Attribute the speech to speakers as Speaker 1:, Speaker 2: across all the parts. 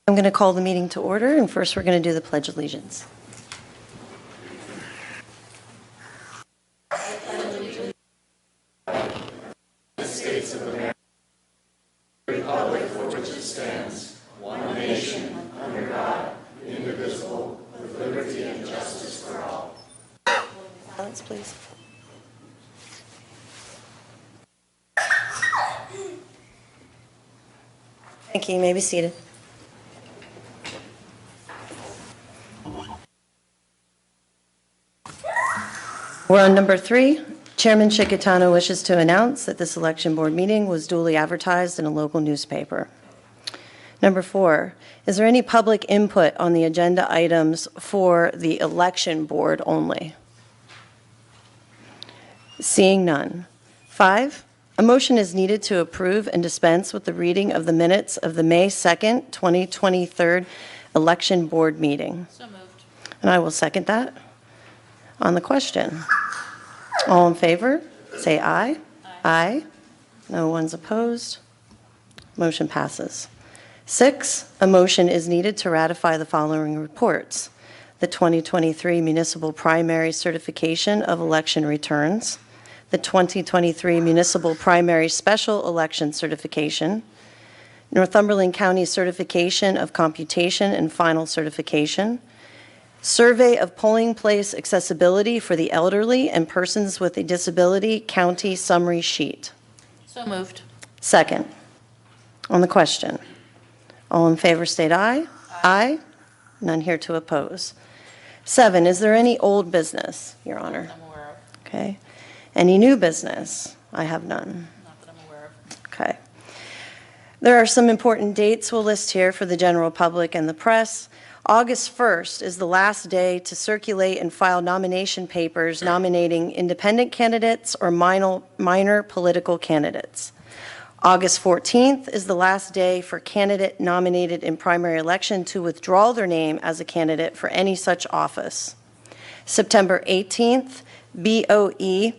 Speaker 1: I'm going to call the meeting to order, and first we're going to do the Pledge of Allegiance. Silence, please. Thank you. You may be seated. We're on number 3. Chairman Chickatano wishes to announce that this election board meeting was duly advertised in a local newspaper. Number 4, is there any public input on the agenda items for the election board only? Seeing none. 5, a motion is needed to approve and dispense with the reading of the minutes of the May 2nd, 2023 election board meeting.
Speaker 2: So moved.
Speaker 1: And I will second that. On the question, all in favor, say aye. Aye. No one's opposed. Motion passes. 6, a motion is needed to ratify the following reports: the 2023 Municipal Primary Certification of Election Returns, the 2023 Municipal Primary Special Election Certification, Northumberland County Certification of Computation and Final Certification, Survey of Polling Place Accessibility for the Elderly and Persons with a Disability County Summary Sheet.
Speaker 2: So moved.
Speaker 1: Second. On the question, all in favor state aye. Aye. None here to oppose. 7, is there any old business, Your Honor?
Speaker 2: I'm aware of.
Speaker 1: Okay. Any new business? I have none.
Speaker 2: Not that I'm aware of.
Speaker 1: Okay. There are some important dates we'll list here for the general public and the press. August 1st is the last day to circulate and file nomination papers nominating independent candidates or minor political candidates. August 14th is the last day for candidate nominated in primary election to withdraw their name as a candidate for any such office. September 18th, BOE,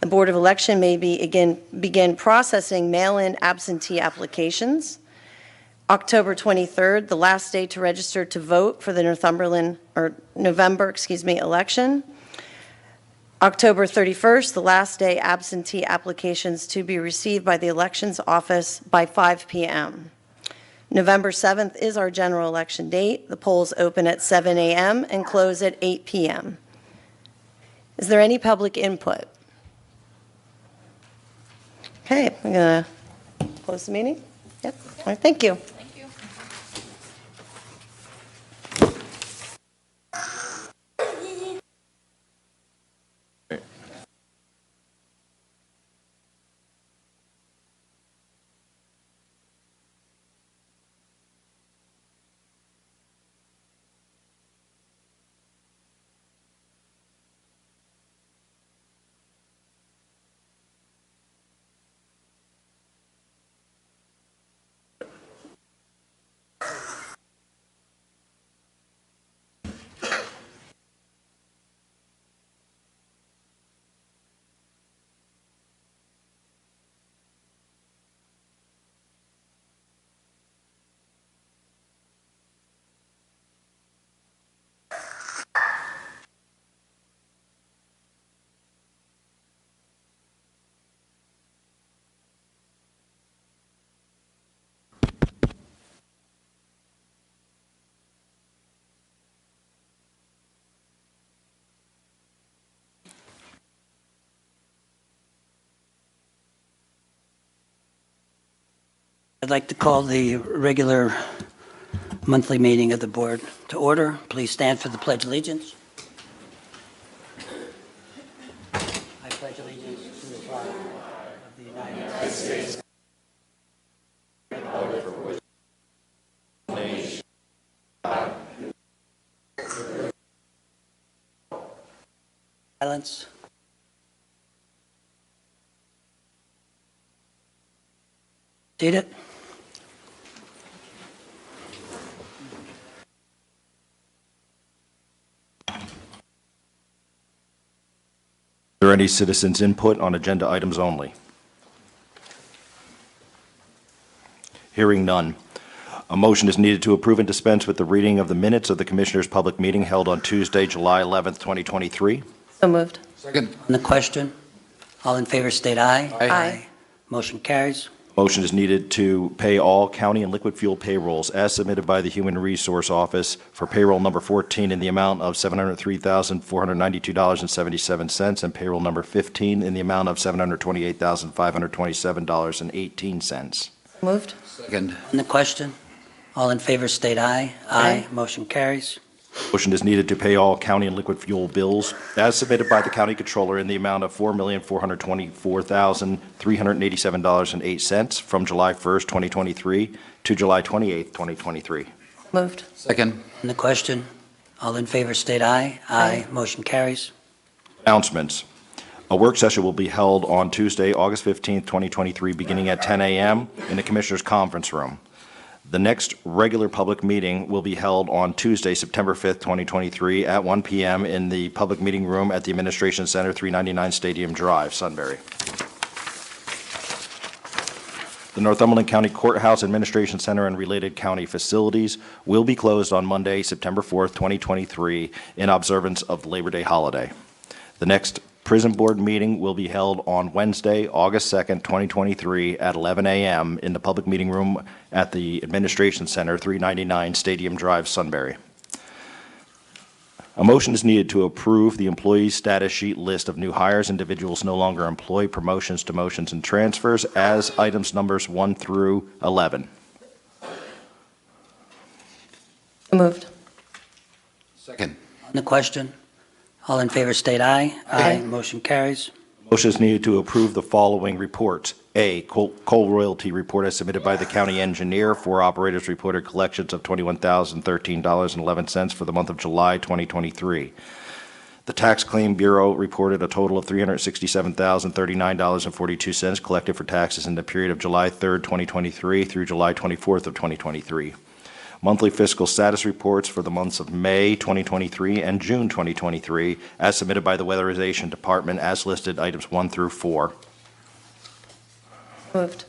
Speaker 1: the Board of Election may begin processing mail-in absentee applications. October 23rd, the last day to register to vote for the November election. October 31st, the last day absentee applications to be received by the elections office by 5 p.m. November 7th is our general election date. The polls open at 7 a.m. and close at 8 p.m. Is there any public input? Okay, I'm going to close the meeting. Yep. All right, thank you.
Speaker 2: Thank you.
Speaker 3: I'd like to call the regular monthly meeting of the board to order. Please stand for the Pledge of Allegiance. I pledge allegiance to the flag of the United States. Silence. Seated.
Speaker 4: Is there any citizens' input on agenda items only? Hearing none. A motion is needed to approve and dispense with the reading of the minutes of the Commissioners' public meeting held on Tuesday, July 11th, 2023.
Speaker 1: So moved.
Speaker 5: Second.
Speaker 3: On the question, all in favor state aye.
Speaker 1: Aye.
Speaker 3: Motion carries.
Speaker 4: Motion is needed to pay all county and liquid fuel payrolls as submitted by the Human Resource Office for payroll number 14 in the amount of $703,492.77 and payroll number 15 in the amount of $728,527.18.
Speaker 1: Moved.
Speaker 5: Second.
Speaker 3: On the question, all in favor state aye.
Speaker 1: Aye.
Speaker 3: Motion carries.
Speaker 4: Motion is needed to pay all county and liquid fuel bills as submitted by the county controller in the amount of $4,424,387.08 from July 1st, 2023 to July 28th, 2023.
Speaker 1: Moved.
Speaker 5: Second.
Speaker 3: On the question, all in favor state aye.
Speaker 1: Aye.
Speaker 3: Motion carries.
Speaker 4: Announcements. A work session will be held on Tuesday, August 15th, 2023, beginning at 10 a.m. in the Commissioners' Conference Room. The next regular public meeting will be held on Tuesday, September 5th, 2023, at 1 p.m. in the Public Meeting Room at the Administration Center, 399 Stadium Drive, Sunbury. The Northumberland County Courthouse, Administration Center, and related county facilities will be closed on Monday, September 4th, 2023, in observance of the Labor Day holiday. The next Prison Board meeting will be held on Wednesday, August 2nd, 2023, at 11 a.m. in the Public Meeting Room at the Administration Center, 399 Stadium Drive, Sunbury. A motion is needed to approve the employee status sheet list of new hires, individuals no longer employed, promotions, demotions, and transfers as items numbers 1 through 11.
Speaker 1: Moved.
Speaker 5: Second.
Speaker 3: On the question, all in favor state aye.
Speaker 1: Aye.
Speaker 3: Motion carries.
Speaker 4: Motion is needed to approve the following reports. A, coal royalty report as submitted by the county engineer. 4 operators reported collections of $21,013.11 for the month of July 2023. The Tax Claim Bureau reported a total of $367,039.42 collected for taxes in the period of July 3rd, 2023 through July 24th of 2023. Monthly fiscal status reports for the months of May 2023 and June 2023 as submitted by the Weatherization Department as listed items 1 through 4.
Speaker 1: Moved.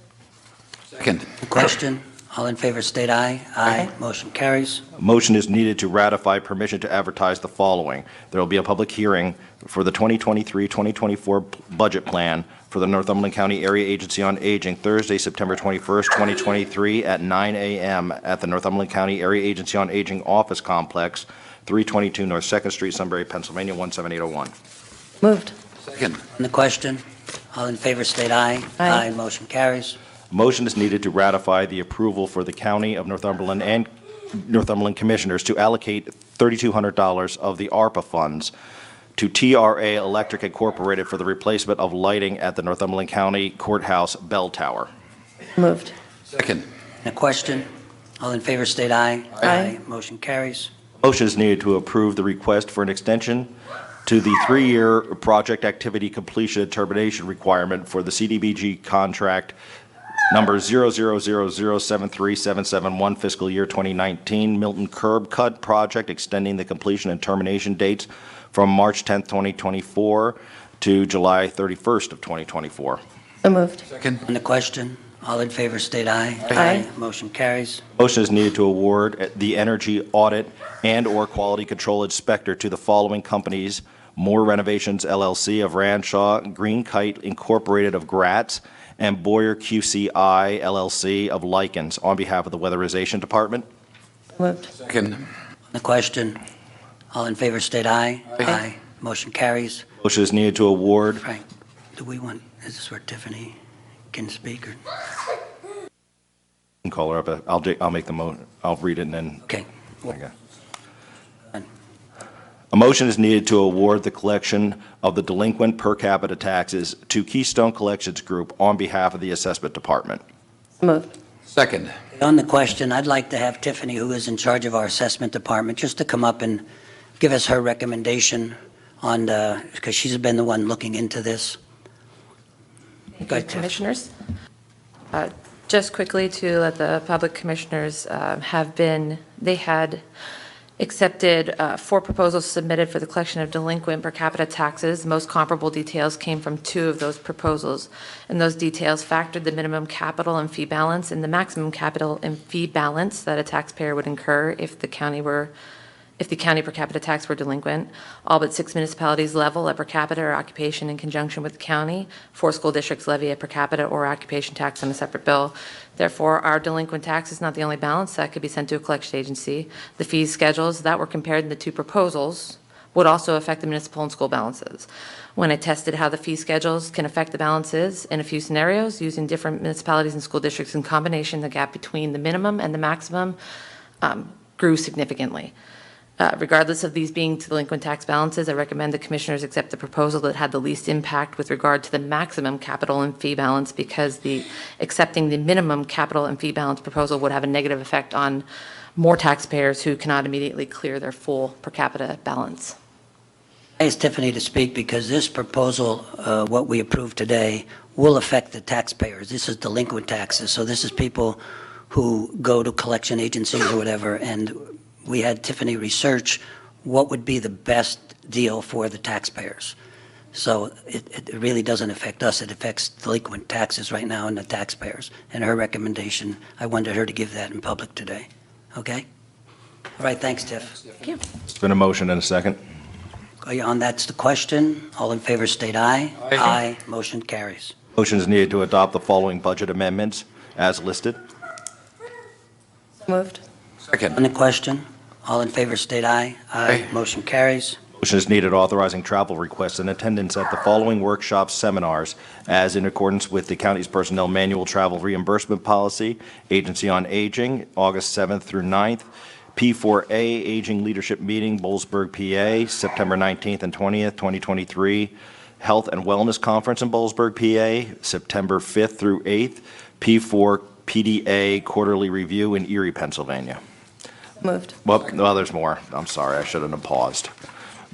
Speaker 5: Second.
Speaker 3: The question, all in favor state aye.
Speaker 1: Aye.
Speaker 3: Motion carries.
Speaker 4: A motion is needed to ratify permission to advertise the following. There will be a public hearing for the 2023-2024 budget plan for the Northumberland County Area Agency on Aging Thursday, September 21st, 2023 at 9 a.m. at the Northumberland County Area Agency on Aging Office Complex, 322 North 2nd Street, Sunbury, Pennsylvania, 17801.
Speaker 1: Moved.
Speaker 5: Second.
Speaker 3: On the question, all in favor state aye.
Speaker 1: Aye.
Speaker 3: Motion carries.
Speaker 4: A motion is needed to ratify the approval for the County of Northumberland and Northumberland Commissioners to allocate $3,200 of the ARPA funds to TRA Electric Incorporated for the replacement of lighting at the Northumberland County Courthouse bell tower.
Speaker 1: Moved.
Speaker 5: Second.
Speaker 3: The question, all in favor state aye.
Speaker 1: Aye.
Speaker 3: Motion carries.
Speaker 4: Motion is needed to approve the request for an extension to the 3-year project activity completion and termination requirement for the CDBG contract number 000073771 fiscal year 2019 Milton Curb Cut Project, extending the completion and termination dates from March 10th, 2024 to July 31st of 2024.
Speaker 1: So moved.
Speaker 5: Second.
Speaker 3: On the question, all in favor state aye.
Speaker 1: Aye.
Speaker 3: Motion carries.
Speaker 4: Motion is needed to award the energy audit and/or quality control inspector to the following companies: Moore Renovations LLC of Ranshaw, Green Kite Incorporated of Gratz, and Boyer QCI LLC of Likens on behalf of the Weatherization Department.
Speaker 1: Moved.
Speaker 5: Second.
Speaker 3: On the question, all in favor state aye.
Speaker 5: Aye.
Speaker 3: Motion carries.
Speaker 4: Motion is needed to award.
Speaker 3: Frank, do we want, is this where Tiffany can speak or?
Speaker 4: Call her up. I'll make the I'll read it and then.
Speaker 3: Okay.
Speaker 4: Okay. A motion is needed to award the collection of the delinquent per capita taxes to Keystone Collections Group on behalf of the Assessment Department.
Speaker 1: Moved.
Speaker 5: Second.
Speaker 3: On the question, I'd like to have Tiffany, who is in charge of our assessment department, just to come up and give us her recommendation on the, because she's been the one looking into this.
Speaker 6: Thank
Speaker 3: Go
Speaker 6: you,
Speaker 3: ahead, Tiff.
Speaker 6: Commissioners. Just quickly to let the public commissioners have been, they had
Speaker 7: accepted 4 proposals submitted for the collection of delinquent per capita taxes. The most comparable details came from 2 of those proposals, and those details factored the minimum capital and fee balance and the maximum capital and fee balance that a taxpayer would incur if the county per capita tax were delinquent. All but 6 municipalities level a per capita or occupation in conjunction with the county. 4 school districts levy a per capita or occupation tax on a separate bill. Therefore, our delinquent tax is not the only balance that could be sent to a collection agency. The fee schedules that were compared in the 2 proposals would also affect the municipal and school balances. When I tested how the fee schedules can affect the balances in a few scenarios using different municipalities and school districts in combination, the gap between the minimum and the maximum grew significantly. Regardless of these being delinquent tax balances, I recommend the commissioners accept the proposal that had the least impact with regard to the maximum capital and fee balance, because accepting the minimum capital and fee balance proposal would have a negative effect on more taxpayers who cannot immediately clear their full per capita balance.
Speaker 3: I asked Tiffany to speak because this proposal, what we approved today, will affect the taxpayers. This is delinquent taxes, so this is people who go to collection agencies or whatever, and we had Tiffany research what would be the best deal for the taxpayers. So it really doesn't affect us. It affects delinquent taxes right now and the taxpayers. And her recommendation, I wanted her to give that in public today. Okay? All right, thanks, Tiff.
Speaker 7: Thank you.
Speaker 4: It's been a motion and a second.
Speaker 3: On that's the question. All in favor state aye. Aye. Motion carries.
Speaker 4: Motion is needed to adopt the following budget amendments as listed.
Speaker 1: Moved.
Speaker 3: On
Speaker 5: Second.
Speaker 3: the question, all in favor state aye.
Speaker 5: Aye.
Speaker 3: Motion carries.
Speaker 4: Motion is needed authorizing travel requests and attendance at the following workshops, seminars, as in accordance with the county's personnel manual travel reimbursement policy, Agency on Aging, August 7th through 9th, P4A Aging Leadership Meeting, Boalsburg, PA, September 19th and 20th, 2023, Health and Wellness Conference in Boalsburg, PA, September 5th through 8th, P4 PDA Quarterly Review in Erie, Pennsylvania.
Speaker 1: Moved.
Speaker 4: Well, there's more. I'm sorry, I shouldn't have paused.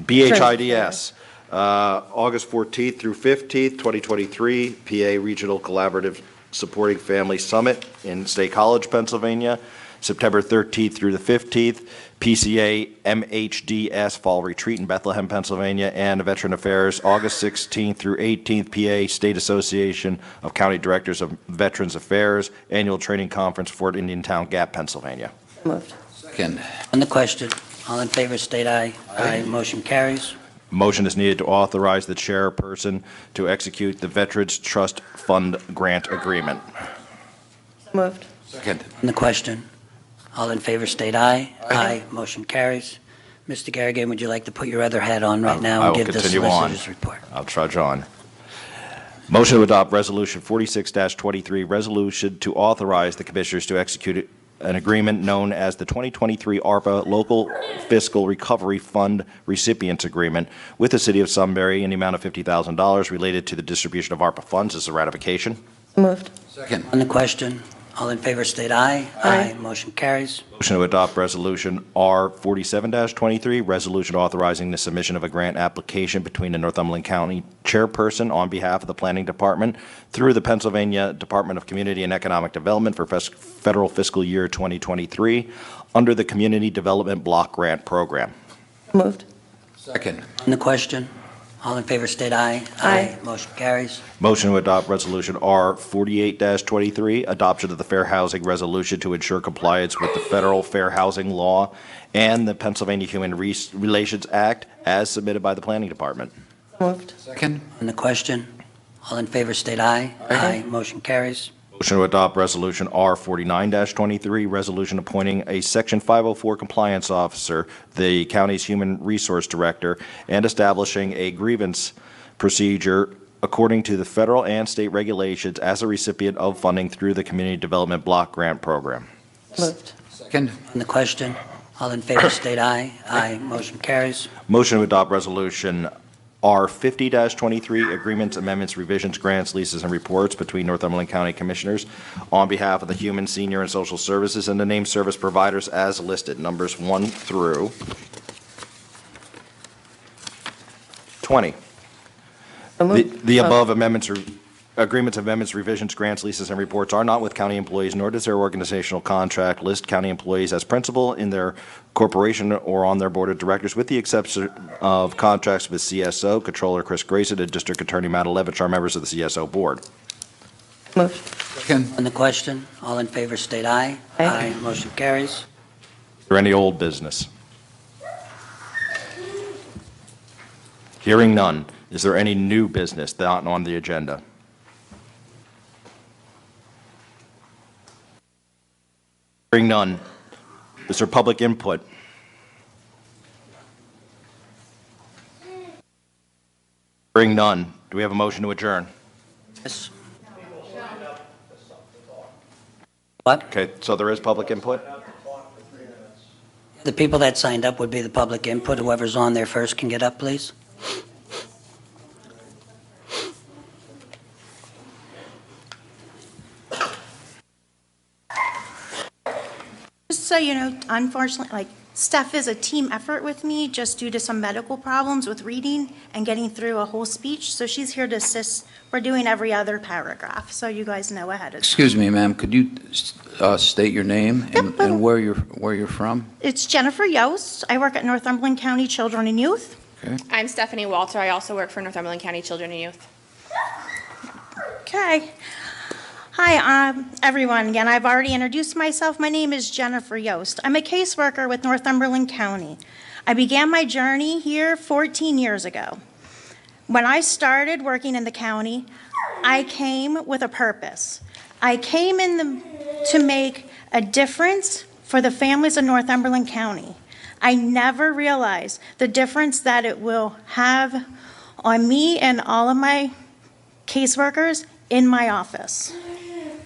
Speaker 4: BHIDS, August 14th through 15th, 2023, PA Regional Collaborative Supporting Family Summit in State College, Pennsylvania, September 13th through the 15th, PCA MHDS Fall Retreat in Bethlehem, Pennsylvania, and Veteran Affairs, August 16th through 18th, PA State Association of County Directors of Veterans Affairs Annual Training Conference, Fort Indian Town Gap, Pennsylvania.
Speaker 1: Moved.
Speaker 5: Second.
Speaker 3: On the question, all in favor state aye. Aye. Motion carries.
Speaker 4: Motion is needed to authorize the chairperson to execute the Veterans Trust Fund Grant Agreement.
Speaker 1: Moved.
Speaker 5: Second.
Speaker 3: On the question, all in favor state aye.
Speaker 5: Aye.
Speaker 3: Motion carries. Mr. Garrigan, would you like to put your other hat on right now
Speaker 4: I
Speaker 3: and
Speaker 4: will
Speaker 3: give the
Speaker 4: continue on.
Speaker 3: solicitor's report?
Speaker 4: I'll trudge on. Motion to adopt Resolution 46-23, resolution to authorize the commissioners to execute an agreement known as the 2023 ARPA Local Fiscal Recovery Fund Recipients Agreement with the City of Sunbury in the amount of $50,000 related to the distribution of ARPA funds as a ratification.
Speaker 1: Moved.
Speaker 5: Second.
Speaker 3: On the question, all in favor state aye.
Speaker 1: Aye.
Speaker 3: Motion carries.
Speaker 4: Motion to adopt Resolution R47-23, resolution authorizing the submission of a grant application between the Northumberland County Chairperson on behalf of the Planning Department through the Pennsylvania Department of Community and Economic Development for federal fiscal year 2023 under the Community Development Block Grant Program.
Speaker 1: Moved.
Speaker 5: Second.
Speaker 3: On the question, all in favor state aye.
Speaker 1: Aye.
Speaker 3: Motion carries.
Speaker 4: Motion to adopt Resolution R48-23, adoption of the Fair Housing Resolution to ensure compliance with the federal fair housing law and the Pennsylvania Human Relations Act as submitted by the Planning Department.
Speaker 1: Moved.
Speaker 5: Second.
Speaker 3: On the question, all in favor state aye.
Speaker 5: Aye.
Speaker 3: Motion carries.
Speaker 4: Motion to adopt Resolution R49-23, resolution appointing a Section 504 compliance officer, the county's human resource director, and establishing a grievance procedure according to the federal and state regulations as a recipient of funding through the Community Development Block Grant Program.
Speaker 1: Moved.
Speaker 5: Second.
Speaker 3: On the question, all in favor state aye. Aye. Motion carries.
Speaker 4: Motion to adopt Resolution R50-23, agreements, amendments, revisions, grants, leases, and reports between Northumberland County Commissioners on behalf of the Human, Senior, and Social Services and the named service providers as listed, numbers 1 through 20.
Speaker 1: So moved.
Speaker 4: The above amendments are agreements, amendments, revisions, grants, leases, and reports are not with county employees, nor does their organizational contract list county employees as principal in their corporation or on their board of directors, with the exception of contracts with CSO, Controller Chris Grayson, and District Attorney Matt Levitch are members of the CSO board.
Speaker 1: Moved.
Speaker 5: Second.
Speaker 3: On the question, all in favor state aye.
Speaker 1: Aye.
Speaker 3: Motion carries.
Speaker 4: Is there any old business? Hearing none. Is there any new business not on the agenda? Hearing none. Is there public input? Hearing none. Do we have a motion to adjourn?
Speaker 3: Yes. What?
Speaker 4: Okay, so there is public input?
Speaker 3: The people that signed up would be the public input. Whoever's on there first can get up, please.
Speaker 6: Just so you know, unfortunately, Steph is a team effort with me just due to some medical problems with reading and getting through a whole speech. So she's here to assist. We're doing every other paragraph, so you guys know ahead of time.
Speaker 5: Excuse me, ma'am, could you state your name and where you're from?
Speaker 6: It's Jennifer Yost. I work at Northumberland County Children and Youth.
Speaker 5: Okay.
Speaker 8: I'm Stephanie Walter. I also work for Northumberland County Children and Youth.
Speaker 6: Okay. Hi, everyone. Again, I've already introduced myself. My name is Jennifer Yost. I'm a caseworker with Northumberland County. I began my journey here 14 years ago. When I started working in the county, I came with a purpose. I came to make a difference for the families of Northumberland County. I never realized the difference that it will have on me and all of my caseworkers in my office.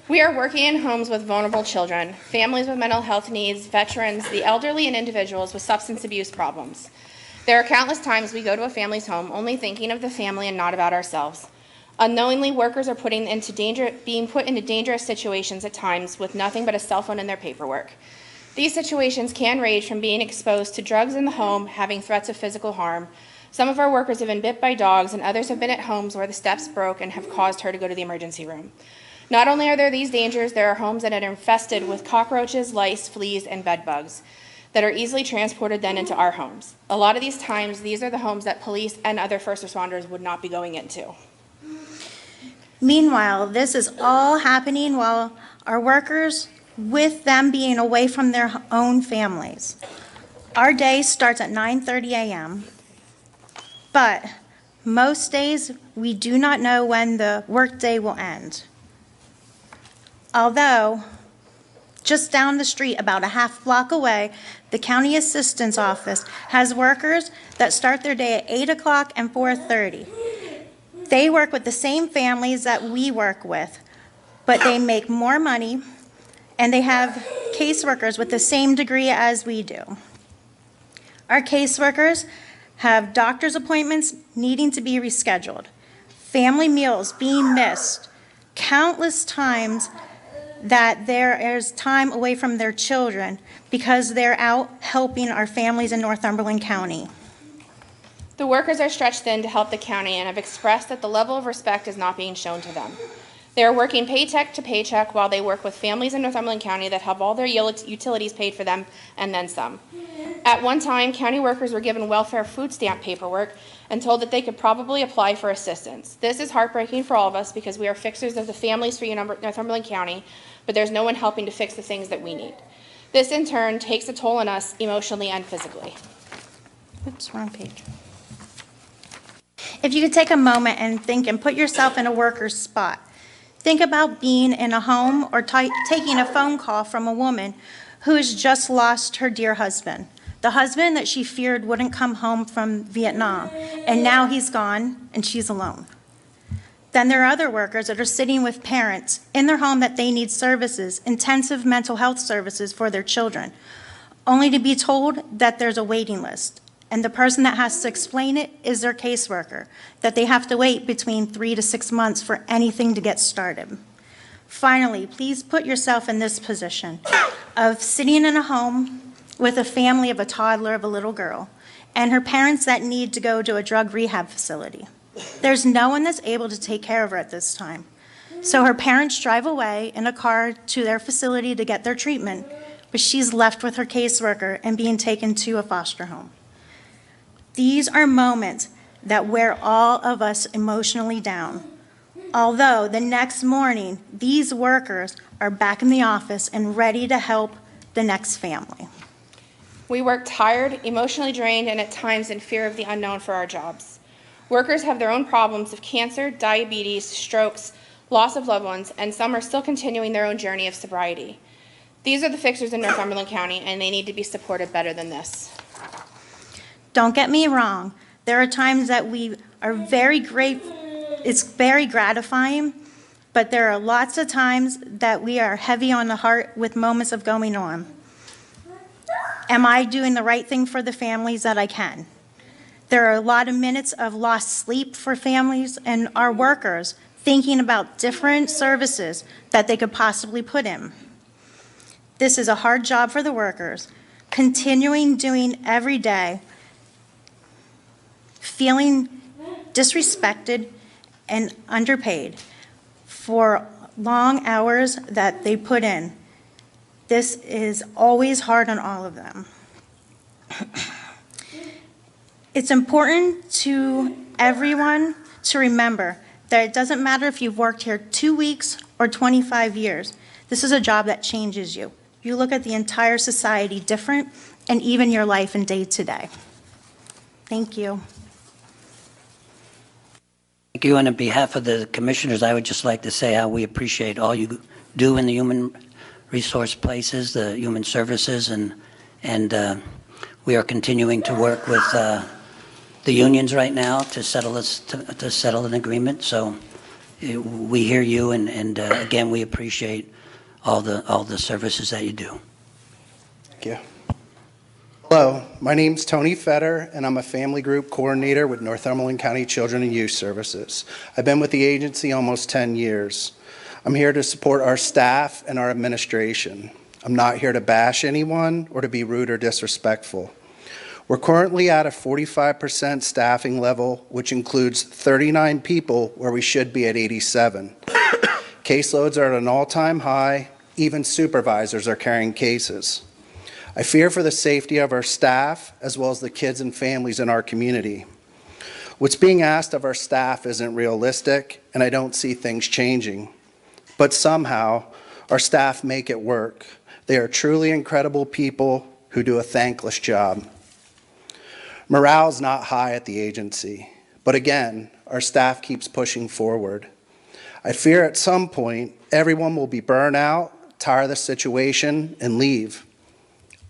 Speaker 8: We are working in homes with vulnerable children, families with mental health needs, veterans, the elderly, and individuals with substance abuse problems. There are countless times we go to a family's home only thinking of the family and not about ourselves. Unknowingly, workers are being put into dangerous situations at times with nothing but a cell phone in their paperwork. These situations can range from being exposed to drugs in the home, having threats of physical harm. Some of our workers have been bit by dogs, and others have been at homes where the steps broke and have caused her to go to the emergency room. Not only are there these dangers, there are homes that are infested with cockroaches, lice, fleas, and bed bugs that are easily transported then into our homes. A lot of these times, these are the homes that police and other first responders would not be going into.
Speaker 6: Meanwhile, this is all happening while our workers, with them being away from their own families. Our day starts at 9:30 a.m., but most days we do not know when the workday will end. Although, just down the street, about a half block away, the County Assistance Office has workers that start their day at 8 o'clock and 4:30. They work with the same families that we work with, but they make more money, and they have caseworkers with the same degree as we do. Our caseworkers have doctor's appointments needing to be rescheduled, family meals being missed, countless times that there is time away from their children because they're out helping our families in Northumberland County.
Speaker 8: The workers are stretched thin to help the county and have expressed that the level of respect is not being shown to them. They are working paycheck to paycheck while they work with families in Northumberland County that have all their utilities paid for them and then some. At one time, county workers were given welfare food stamp paperwork and told that they could probably apply for assistance. This is heartbreaking for all of us because we are fixers of the families for Northumberland County, but there's no one helping to fix the things that we need. This in turn takes a toll on us emotionally and physically.
Speaker 6: Oops, wrong page. If you could take a moment and think and put yourself in a worker's spot. Think about being in a home or taking a phone call from a woman who has just lost her dear husband. The husband that she feared wouldn't come home from Vietnam, and now he's gone and she's alone. Then there are other workers that are sitting with parents in their home that they need services, intensive mental health services for their children, only to be told that there's a waiting list. And the person that has to explain it is their caseworker, that they have to wait between 3 to 6 months for anything to get started. Finally, please put yourself in this position of sitting in a home with a family of a toddler of a little girl and her parents that need to go to a drug rehab facility. There's no one that's able to take care of her at this time. So her parents drive away in a car to their facility to get their treatment, but she's left with her caseworker and being taken to a foster home. These are moments that wear all of us emotionally down. Although the next morning, these workers are back in the office and ready to help the next family.
Speaker 8: We work tired, emotionally drained, and at times in fear of the unknown for our jobs. Workers have their own problems of cancer, diabetes, strokes, loss of loved ones, and some are still continuing their own journey of sobriety. These are the fixers in Northumberland County, and they need to be supported better than this.
Speaker 6: Don't get me wrong, there are times that we are very grateful, it's very gratifying, but there are lots of times that we are heavy on the heart with moments of going on. Am I doing the right thing for the families that I can? There are a lot of minutes of lost sleep for families and our workers thinking about different services that they could possibly put in. This is a hard job for the workers, continuing doing every day, feeling disrespected and underpaid for long hours that they put in. This is always hard on all of them. It's important to everyone to remember that it doesn't matter if you've worked here 2 weeks or 25 years. This is a job that changes you. You look at the entire society different and even your life in day to day. Thank you.
Speaker 3: Thank you, and on behalf of the commissioners, I would just like to say how we appreciate all you do in the human resource places, the human services, and we are continuing to work with the unions right now to settle an agreement. So we hear you, and again, we appreciate all the services that you do.
Speaker 9: Thank you. Hello, my name's Tony Fetter, and I'm a family group coordinator with Northumberland County Children and Youth Services. I've been with the agency almost 10 years. I'm here to support our staff and our administration. I'm not here to bash anyone or to be rude or disrespectful. We're currently at a 45% staffing level, which includes 39 people where we should be at 87. Caseloads are at an all-time high. Even supervisors are carrying cases. I fear for the safety of our staff as well as the kids and families in our community. What's being asked of our staff isn't realistic, and I don't see things changing. But somehow, our staff make it work. They are truly incredible people who do a thankless job. Morale is not high at the agency, but again, our staff keeps pushing forward. I fear at some point, everyone will be burned out, tired of the situation, and leave.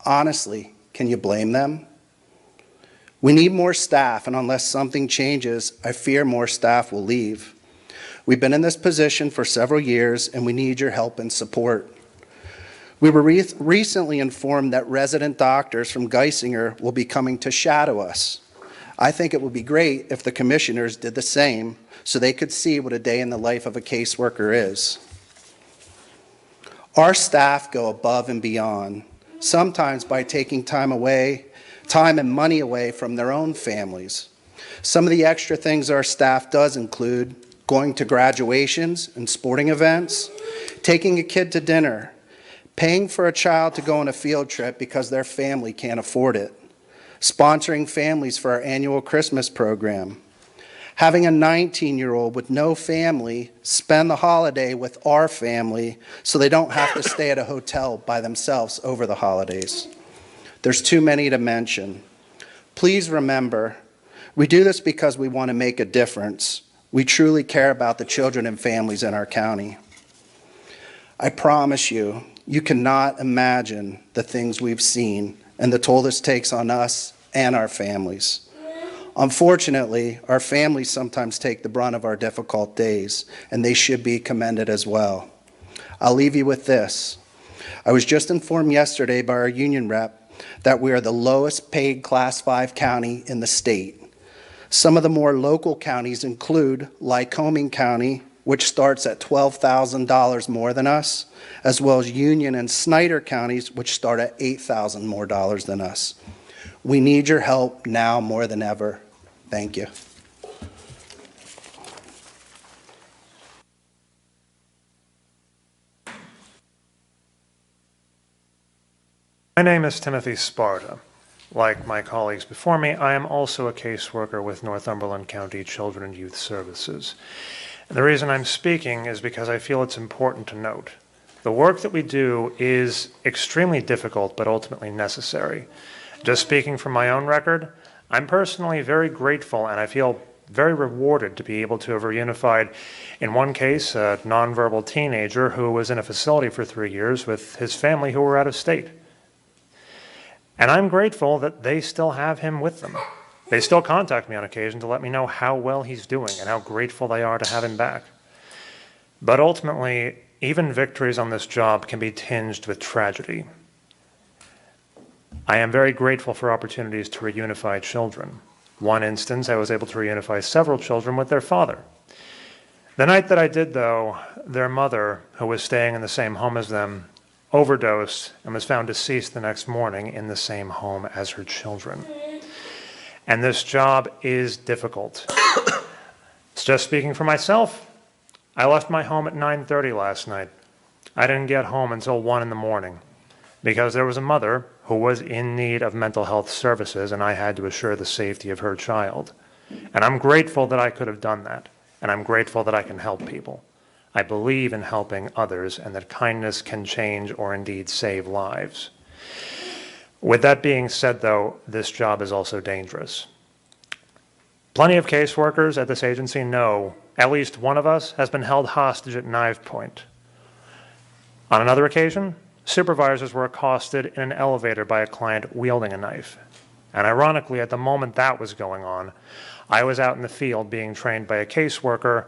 Speaker 9: Honestly, can you blame them? We need more staff, and unless something changes, I fear more staff will leave. We've been in this position for several years, and we need your help and support. We were recently informed that resident doctors from Geisinger will be coming to shadow us. I think it would be great if the commissioners did the same so they could see what a day in the life of a caseworker is. Our staff go above and beyond, sometimes by taking time and money away from their own families. Some of the extra things our staff does include going to graduations and sporting events, taking a kid to dinner, paying for a child to go on a field trip because their family can't afford it, sponsoring families for our annual Christmas program, having a 19-year-old with no family spend the holiday with our family so they don't have to stay at a hotel by themselves over the holidays. There's too many to mention. Please remember, we do this because we want to make a difference. We truly care about the children and families in our county. I promise you, you cannot imagine the things we've seen and the toll this takes on us and our families. Unfortunately, our families sometimes take the brunt of our difficult days, and they should be commended as well. I'll leave you with this. I was just informed yesterday by our union rep that we are the lowest paid Class 5 county in the state. Some of the more local counties include Lycoming County, which starts at $12,000 more than us, as well as Union and Snyder counties, which start at $8,000 more than us. We need your help now more than ever. Thank you.
Speaker 10: My name is Timothy Sparta. Like my colleagues before me, I am also a caseworker with Northumberland County Children and Youth Services. And the reason I'm speaking is because I feel it's important to note. The work that we do is extremely difficult, but ultimately necessary. Just speaking from my own record, I'm personally very grateful and I feel very rewarded to be able to have reunified, in one case, a nonverbal teenager who was in a facility for 3 years with his family who were out of state. And I'm grateful that they still have him with them. They still contact me on occasion to let me know how well he's doing and how grateful they are to have him back. But ultimately, even victories on this job can be tinged with tragedy. I am very grateful for opportunities to reunify children. One instance, I was able to reunify several children with their father. The night that I did, though, their mother, who was staying in the same home as them, overdosed and was found deceased the next morning in the same home as her children. And this job is difficult. It's just speaking for myself. I left my home at 9:30 last night. I didn't get home until 1 in the morning because there was a mother who was in need of mental health services and I had to assure the safety of her child. And I'm grateful that I could have done that. And I'm grateful that I can help people. I believe in helping others and that kindness can change or indeed save lives. With that being said, though, this job is also dangerous. Plenty of caseworkers at this agency know at least one of us has been held hostage at knife point. On another occasion, supervisors were accosted in an elevator by a client wielding a knife. And ironically, at the moment that was going on, I was out in the field being trained by a caseworker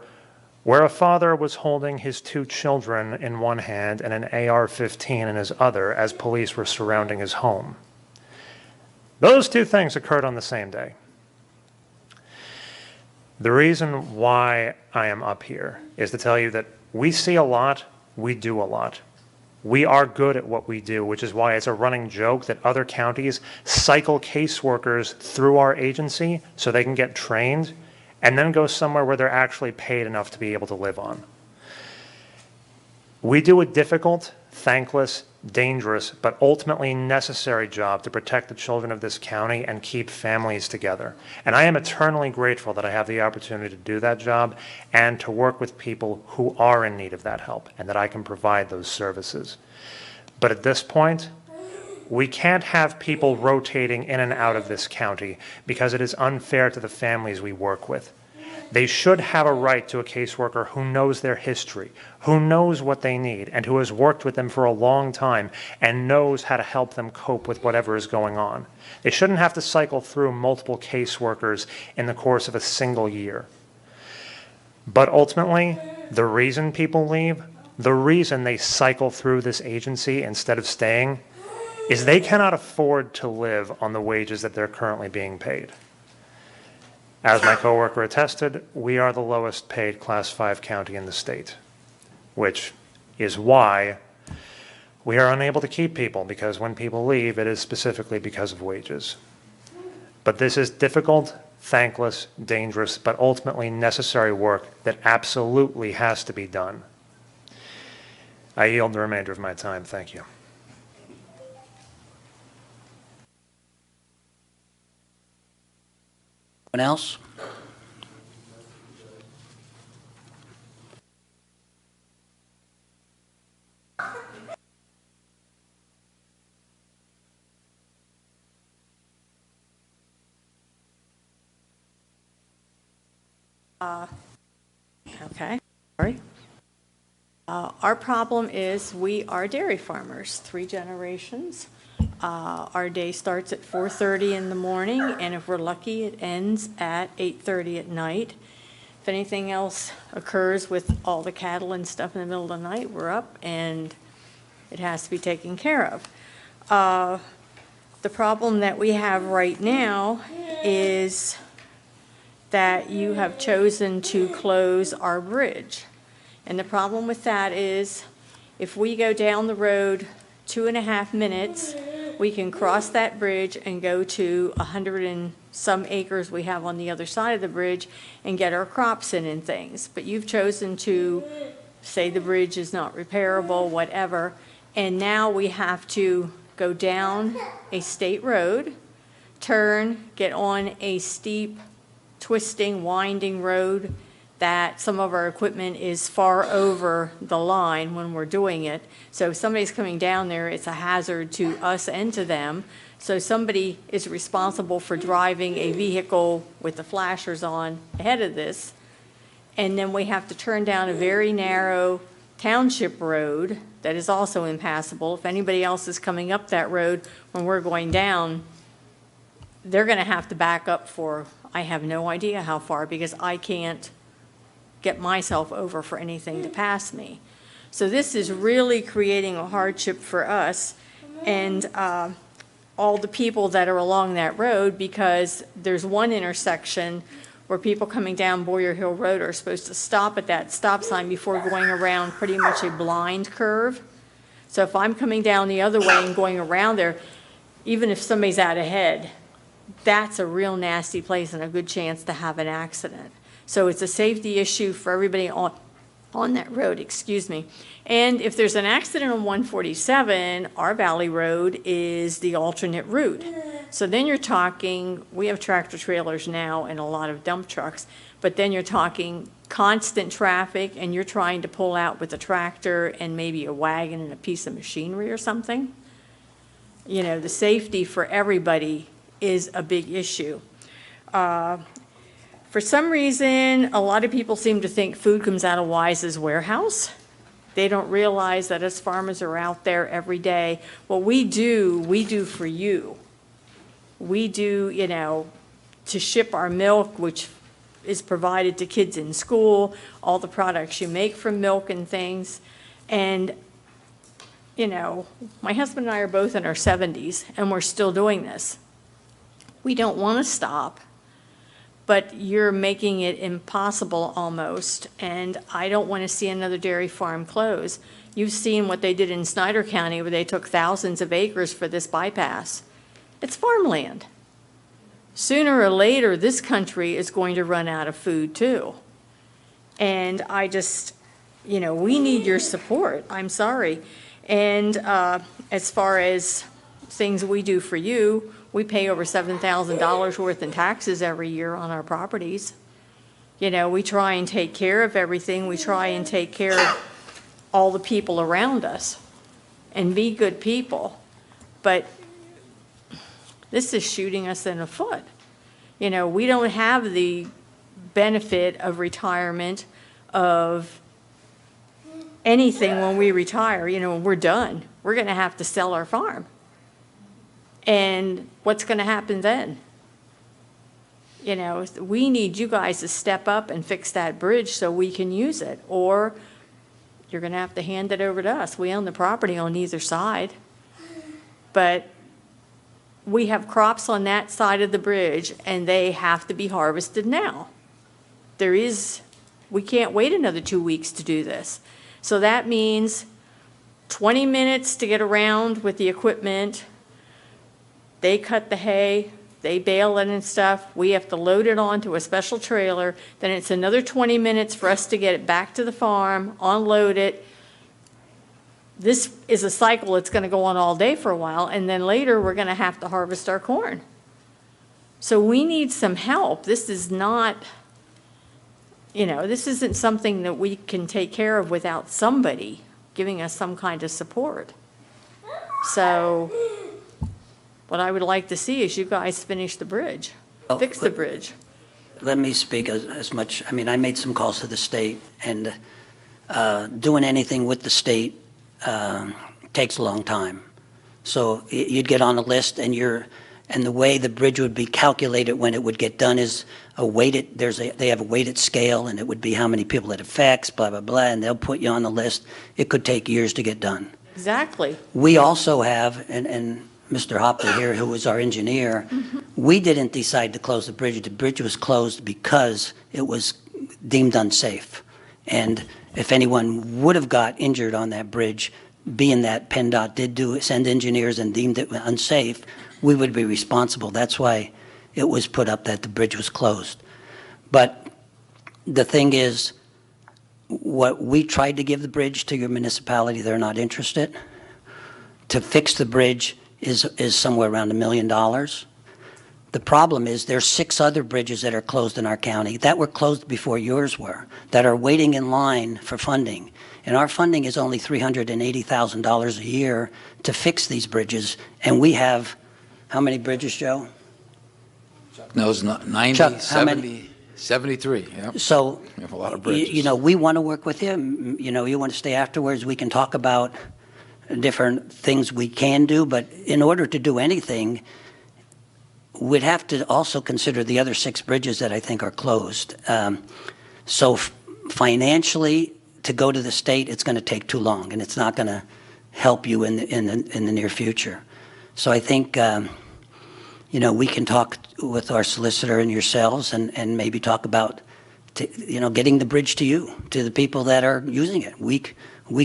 Speaker 10: where a father was holding his 2 children in one hand and an AR-15 in his other as police were surrounding his home. Those 2 things occurred on the same day. The reason why I am up here is to tell you that we see a lot, we do a lot. We are good at what we do, which is why it's a running joke that other counties cycle caseworkers through our agency so they can get trained and then go somewhere where they're actually paid enough to be able to live on. We do a difficult, thankless, dangerous, but ultimately necessary job to protect the children of this county and keep families together. And I am eternally grateful that I have the opportunity to do that job and to work with people who are in need of that help and that I can provide those services. But at this point, we can't have people rotating in and out of this county because it is unfair to the families we work with. They should have a right to a caseworker who knows their history, who knows what they need, and who has worked with them for a long time and knows how to help them cope with whatever is going on. They shouldn't have to cycle through multiple caseworkers in the course of a single year. But ultimately, the reason people leave, the reason they cycle through this agency instead of staying, is they cannot afford to live on the wages that they're currently being paid. As my coworker attested, we are the lowest paid Class 5 county in the state, which is why we are unable to keep people, because when people leave, it is specifically because of wages. But this is difficult, thankless, dangerous, but ultimately necessary work that absolutely has to be done. I yield the remainder of my time. Thank you.
Speaker 3: Anyone else?
Speaker 11: Okay, sorry. Our problem is we are dairy farmers, 3 generations. Our day starts at 4:30 in the morning, and if we're lucky, it ends at 8:30 at night. If anything else occurs with all the cattle and stuff in the middle of the night, we're up, and it has to be taken care of. The problem that we have right now is that you have chosen to close our bridge. And the problem with that is if we go down the road 2.5 minutes, we can cross that bridge and go to 100 and some acres we have on the other side of the bridge and get our crops in and things. But you've chosen to say the bridge is not repairable, whatever, and now we have to go down a state road, turn, get on a steep, twisting, winding road that some of our equipment is far over the line when we're doing it. So if somebody's coming down there, it's a hazard to us and to them. So somebody is responsible for driving a vehicle with the flashers on ahead of this. And then we have to turn down a very narrow township road that is also impassable. If anybody else is coming up that road when we're going down, they're going to have to back up for, I have no idea how far, because I can't get myself over for anything to pass me. So this is really creating a hardship for us and all the people that are along that road, because there's one intersection where people coming down Boyer Hill Road are supposed to stop at that stop sign before going around pretty much a blind curve. So if I'm coming down the other way and going around there, even if somebody's out ahead, that's a real nasty place and a good chance to have an accident. So it's a safety issue for everybody on that road, excuse me. And if there's an accident on 147, our Valley Road is the alternate route. So then you're talking, we have tractor trailers now and a lot of dump trucks, but then you're talking constant traffic and you're trying to pull out with a tractor and maybe a wagon and a piece of machinery or something. You know, the safety for everybody is a big issue. For some reason, a lot of people seem to think food comes out of Wise's warehouse. They don't realize that us farmers are out there every day. What we do for you. We do, you know, to ship our milk, which is provided to kids in school, all the products you make from milk and things. And, you know, my husband and I are both in our 70s, and we're still doing this. We don't want to stop, but you're making it impossible almost, and I don't want to see another dairy farm close. You've seen what they did in Snyder County, where they took thousands of acres for this bypass. It's farmland. Sooner or later, this country is going to run out of food too. And I just, you know, we need your support. I'm sorry. And as far as things we do for you, we pay over $7,000 worth in taxes every year on our properties. You know, we try and take care of everything. We try and take care of all the people around us and be good people. But this is shooting us in the foot. You know, we don't have the benefit of retirement, of anything when we retire. You know, when we're done, we're going to have to sell our farm. And what's going to happen then? You know, we need you guys to step up and fix that bridge so we can use it, or you're going to have to hand it over to us. We own the property on either side. But we have crops on that side of the bridge, and they have to be harvested now. We can't wait another 2 weeks to do this. So that means 20 minutes to get around with the equipment. They cut the hay, they bale it and stuff. We have to load it onto a special trailer. Then it's another 20 minutes for us to get it back to the farm, unload it. This is a cycle that's going to go on all day for a while, and then later we're going to have to harvest our corn. So we need some help. This is not, you know, this isn't something that we can take care of without somebody giving us some kind of support. So what I would like to see is you guys finish the bridge, fix the bridge.
Speaker 3: Let me speak as much. I mean, I made some calls to the state, and doing anything with the state takes a long time. So you'd get on a list, and the way the bridge would be calculated when it would get done is they have a weighted scale, and it would be how many people it affects, blah, blah, blah, and they'll put you on the list. It could take years to get done.
Speaker 11: Exactly.
Speaker 3: We also have, and Mr. Hopper here, who was our engineer, we didn't decide to close the bridge. The bridge was closed because it was deemed unsafe. And if anyone would have got injured on that bridge, being that PennDOT did send engineers and deemed it unsafe, we would be responsible. That's why it was put up that the bridge was closed. But the thing is, what we tried to give the bridge to your municipality, they're not interested. To fix the bridge, is somewhere around $1 million. The problem is there's 6 other bridges that are closed in our county that were closed before yours were, that are waiting in line for funding. And our funding is only $380,000 a year to fix these bridges. And we have, how many bridges, Joe?
Speaker 5: No, it's not 90,
Speaker 3: Chuck, how
Speaker 5: 70, 73, yep.
Speaker 3: So,
Speaker 5: We have a lot of bridges.
Speaker 3: you know, we want to work with you. You know, you want to stay afterwards, we can talk about different things we can do. But in order to do anything, we'd have to also consider the other 6 bridges that I think are closed. So financially, to go to the state, it's going to take too long, and it's not going to help you in the near future. So I think, you know, we can talk with our solicitor and yourselves and maybe talk about, you know, getting the bridge to you, to the people that are using it. We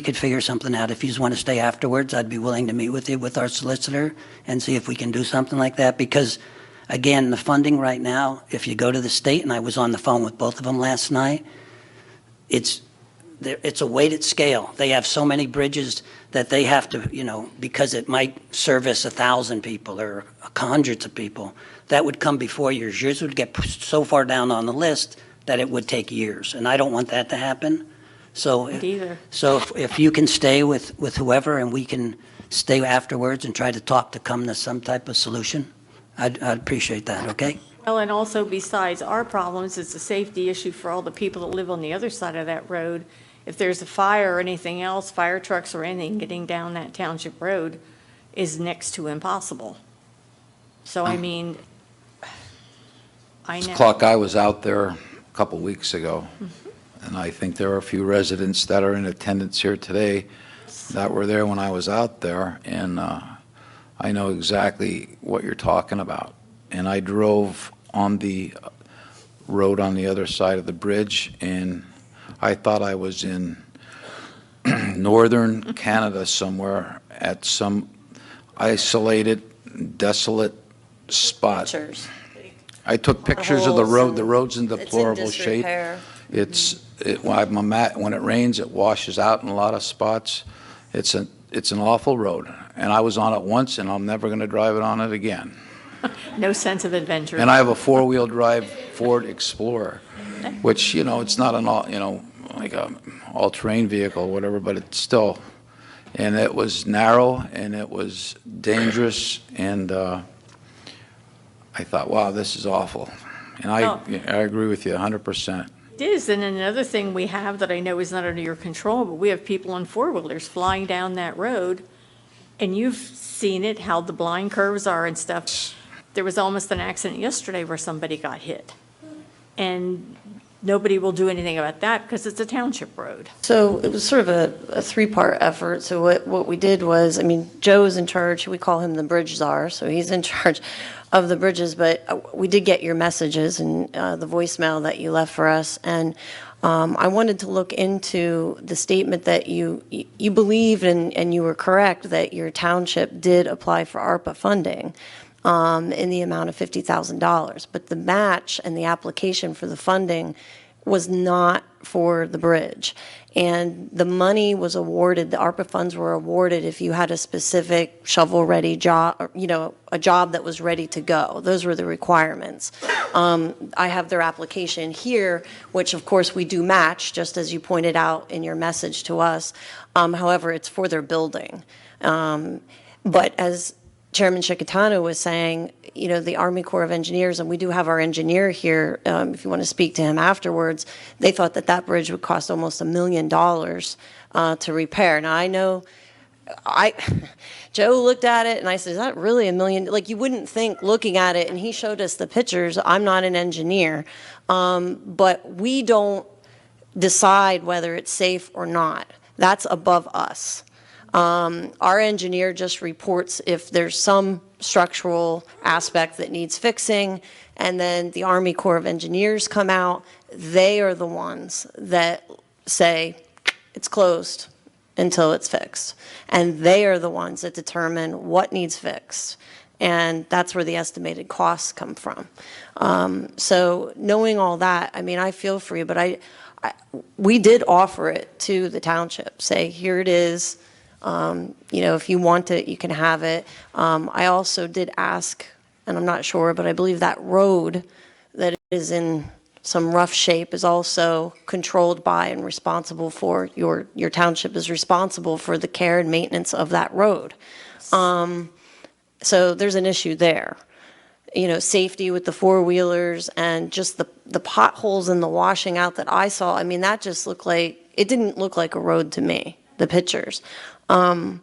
Speaker 3: could figure something out. If you just want to stay afterwards, I'd be willing to meet with you, with our solicitor, and see if we can do something like that. Because, again, the funding right now, if you go to the state, and I was on the phone with both of them last night, it's a weighted scale. They have so many bridges that they have to, you know, because it might service 1,000 people or hundreds of people, that would come before yours. Yours would get pushed so far down on the list that it would take years, and I don't want that to happen. So, if you can stay with whoever, and we can stay afterwards and try to talk to come to some type of solution, I'd appreciate that, okay?
Speaker 11: Well, and also besides our problems, it's a safety issue for all the people that live on the other side of that road. If there's a fire or anything else, fire trucks or anything getting down that township road is next to impossible. So, I mean, I know.
Speaker 5: Clark, I was out there a couple weeks ago, and I think there are a few residents that are in attendance here today that were there when I was out there, and I know exactly what you're talking about. And I drove on the road on the other side of the bridge, and I thought I was in northern Canada somewhere at some isolated, desolate spot.
Speaker 1: Pictures.
Speaker 5: I took pictures of the road.
Speaker 1: Holes
Speaker 5: The road's in deplorable
Speaker 1: It's in
Speaker 5: shape.
Speaker 1: disrepair.
Speaker 5: When it rains, it washes out in a lot of spots. It's an awful road. And I was on it once, and I'm never going to drive it on it again.
Speaker 11: No sense of adventure.
Speaker 5: And I have a 4-wheel drive Ford Explorer, which, you know, it's not an all, you know, like a all-terrain vehicle or whatever, but it's still, and it was narrow and it was dangerous, and I thought, wow, this is awful. And I agree with you 100%.
Speaker 11: It is, and another thing we have that I know is not under your control, but we have people on four-wheelers flying down that road, and you've seen it, how the blind curves are and stuff. There was almost an accident yesterday where somebody got hit. And nobody will do anything about that because it's a township road.
Speaker 1: So it was sort of a three-part effort. So what we did was, I mean, Joe's in charge, we call him the bridge czar, so he's in charge of the bridges, but we did get your messages and the voicemail that you left for us. And I wanted to look into the statement that you believed, and you were correct, that your township did apply for ARPA funding in the amount of $50,000. But the match and the application for the funding was not for the bridge. And the money was awarded, the ARPA funds were awarded if you had a specific shovel-ready job, or, you know, a job that was ready to go. Those were the requirements. I have their application here, which of course we do match, just as you pointed out in your message to us. However, it's for their building. But as Chairman Shikatano was saying, you know, the Army Corps of Engineers, and we do have our engineer here, if you want to speak to him afterwards, they thought that that bridge would cost almost $1 million to repair. Now, I know, Joe looked at it and I said, is that really $1 million? Like, you wouldn't think looking at it, and he showed us the pictures. I'm not an engineer, but we don't decide whether it's safe or not. That's above us. Our engineer just reports if there's some structural aspect that needs fixing, and then the Army Corps of Engineers come out. They are the ones that say it's closed until it's fixed. And they are the ones that determine what needs fixed. And that's where the estimated costs come from. So knowing all that, I mean, I feel for you, but we did offer it to the township, say, here it is. If you want it, you can have it. I also did ask, and I'm not sure, but I believe that road that is in some rough shape is also controlled by and responsible for, your township is responsible for the care and maintenance of that road. So there's an issue there. Safety with the four-wheelers and just the potholes and the washing out that I saw, that just looked like, it didn't look like a road to me, the pictures. And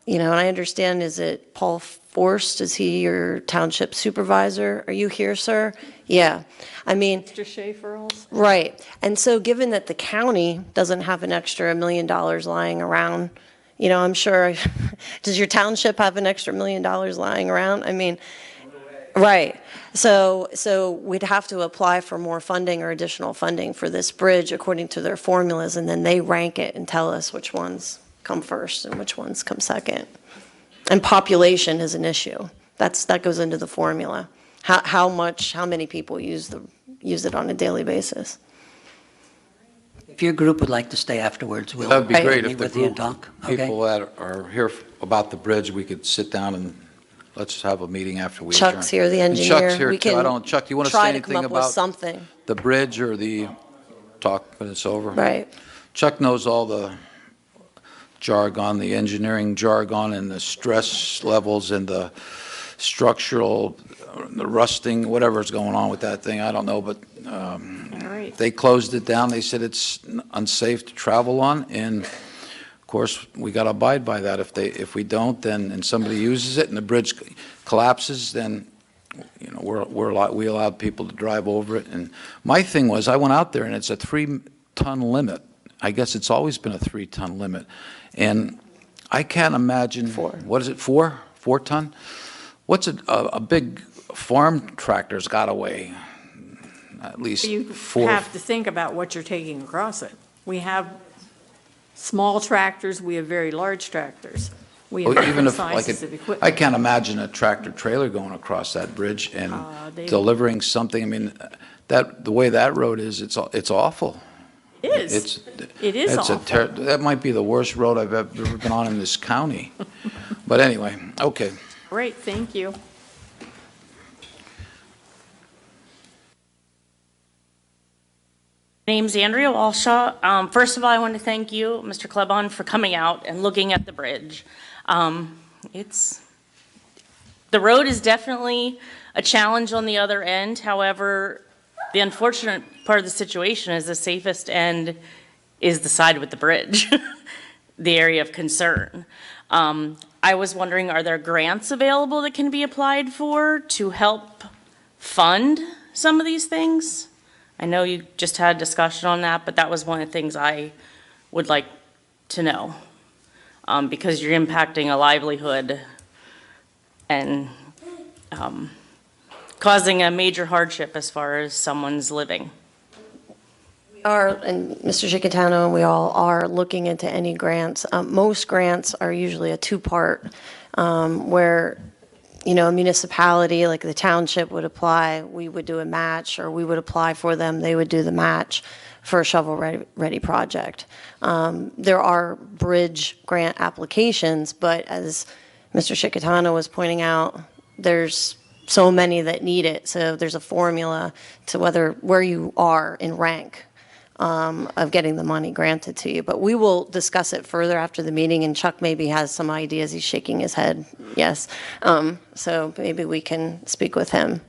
Speaker 1: I understand, is it Paul Forst? Is he your township supervisor? Are you here, sir? Yeah.
Speaker 11: Mr. Schaefer also?
Speaker 1: Right. And so given that the county doesn't have an extra $1 million lying around, I'm sure, does your township have an extra $1 million lying around? Right. So we'd have to apply for more funding or additional funding for this bridge according to their formulas, and then they rank it and tell us which ones come first and which ones come second. And population is an issue. That goes into the formula. How many people use it on a daily basis?
Speaker 3: If your group would like to stay afterwards, we'll
Speaker 5: That'd be great
Speaker 3: meet
Speaker 5: if the
Speaker 3: with you and
Speaker 5: group,
Speaker 3: talk. Okay?
Speaker 5: people that are here about the bridge, we could sit down and let's have a meeting after we adjourn.
Speaker 1: Chuck's here, the
Speaker 5: And
Speaker 1: engineer.
Speaker 5: Chuck's here
Speaker 1: We
Speaker 5: too.
Speaker 1: can
Speaker 5: Chuck, do you want to say
Speaker 1: try to come
Speaker 5: anything
Speaker 1: up with
Speaker 5: about
Speaker 1: something.
Speaker 5: the bridge or the talk when it's over?
Speaker 1: Right.
Speaker 5: Chuck knows all the jargon, the engineering jargon, and the stress levels and the structural, the rusting, whatever's going on with that thing. I don't know, but
Speaker 11: All right.
Speaker 5: they closed it down. They said it's unsafe to travel on, and of course, we got to abide by that. If we don't, then, and somebody uses it and the bridge collapses, then, we allowed people to drive over it. And my thing was, I went out there and it's a 3-ton limit. I guess it's always been a 3-ton limit. And I can't imagine.
Speaker 1: 4.
Speaker 5: What is it, 4? 4 ton? What's a big farm tractor's got to weigh? At least
Speaker 11: You
Speaker 5: 4.
Speaker 11: have to think about what you're taking across it. We have small tractors, we have very large tractors. We have
Speaker 5: Well, even
Speaker 11: different
Speaker 5: if,
Speaker 11: sizes of
Speaker 5: I
Speaker 11: equipment.
Speaker 5: can't imagine a tractor trailer going across that bridge and
Speaker 11: they-
Speaker 5: delivering something. The way that road is, it's awful.
Speaker 11: It is. It is
Speaker 5: It's
Speaker 11: awful.
Speaker 5: that might be the worst road I've ever been on in this county. But anyway, okay.
Speaker 11: Great, thank you.
Speaker 12: My name's Andrea Walshaw. First of all, I want to thank you, Mr. Klebon, for coming out and looking at the bridge. The road is definitely a challenge on the other end. However, the unfortunate part of the situation is the safest end is the side with the bridge, the area of concern. I was wondering, are there grants available that can be applied for to help fund some of these things? I know you just had a discussion on that, but that was one of the things I would like to know. Because you're impacting a livelihood and causing a major hardship as far as someone's living.
Speaker 1: And Mr. Chickatano, we all are looking into any grants. Most grants are usually a two-part, where, a municipality, like the township would apply, we would do a match, or we would apply for them, they would do the match for a shovel-ready project. There are bridge grant applications, but as Mr. Chickatano was pointing out, there's so many that need it, so there's a formula to where you are in rank of getting the money granted to you. But we will discuss it further after the meeting, and Chuck maybe has some ideas. He's shaking his head, yes. So maybe we can speak with him.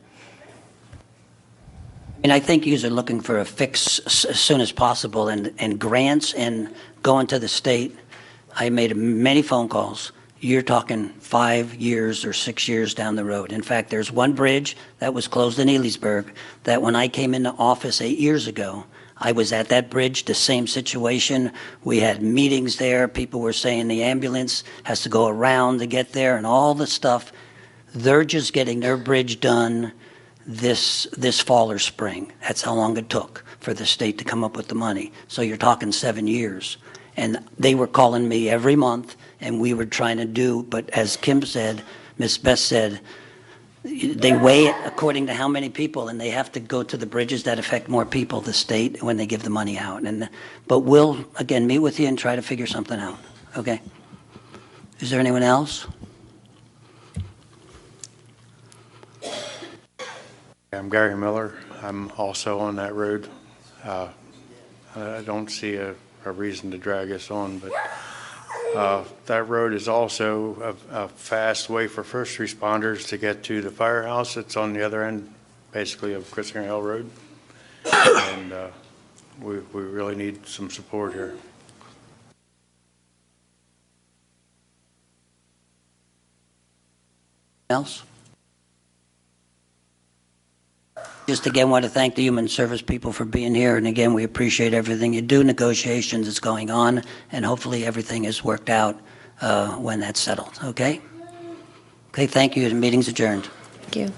Speaker 3: And I think you're looking for a fix as soon as possible, and grants and going to the state. I made many phone calls. You're talking 5 years or 6 years down the road. In fact, there's one bridge that was closed in Elysburg that when I came into office 8 years ago, I was at that bridge, the same situation. We had meetings there. People were saying the ambulance has to go around to get there and all the stuff. They're just getting their bridge done this fall or spring. That's how long it took for the state to come up with the money. So you're talking 7 years. And they were calling me every month, and we were trying to do, but as Kim said, Ms. Best said, they weigh it according to how many people, and they have to go to the bridges that affect more people, the state, when they give the money out. But we'll, again, meet with you and try to figure something out, okay? Is there anyone else?
Speaker 13: I'm Gary Miller. I'm also on that road. I don't see a reason to drag us on, but that road is also a fast way for first responders to get to the firehouse. It's on the other end, basically, of Christopher Hill Road. And we really need some support here.
Speaker 3: Else? Just again, want to thank the Human Service people for being here, and again, we appreciate everything you do. Negotiations is going on, and hopefully everything is worked out when that's settled, okay? Okay, thank you. The meeting's adjourned.
Speaker 1: Thank you.